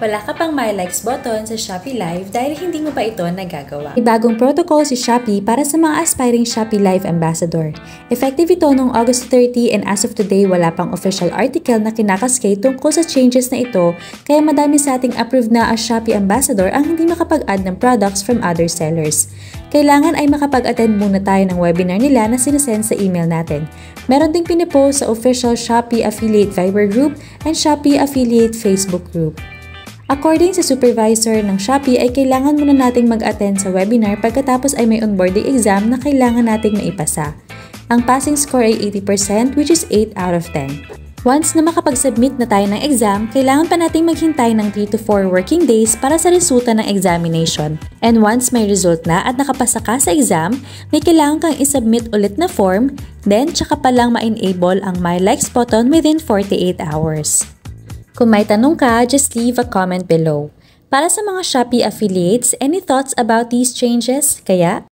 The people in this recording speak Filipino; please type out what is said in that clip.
Wala ka pang My Likes button sa Shopee Live dahil hindi mo pa ito nagagawa. May bagong protocol si Shopee para sa mga aspiring Shopee Live Ambassador. Effective ito noong August 30 and as of today wala pang official article na kinakaskade tungkol sa changes na ito kaya madami sa ating approved na as Shopee Ambassador ang hindi makapag-add ng products from other sellers. Kailangan ay makapag-attend muna tayo ng webinar nila na sinasend sa email natin. Meron ding pinipost sa official Shopee Affiliate Viber Group and Shopee Affiliate Facebook Group. According sa supervisor ng Shopee ay kailangan muna nating mag-attend sa webinar pagkatapos ay may onboarding exam na kailangan nating maipasa. Ang passing score ay 80% which is 8 out of 10. Once na makapag-submit na tayo ng exam, kailangan pa nating maghintay ng 3 to 4 working days para sa resulta ng examination. And once may result na at nakapasa ka sa exam, may kailangan kang isubmit ulit na form, then tsaka pa lang ma-enable ang My Likes button within 48 hours. Kung may tanong ka, just leave a comment below. Para sa mga Shopee affiliates, any thoughts about these changes? Kaya,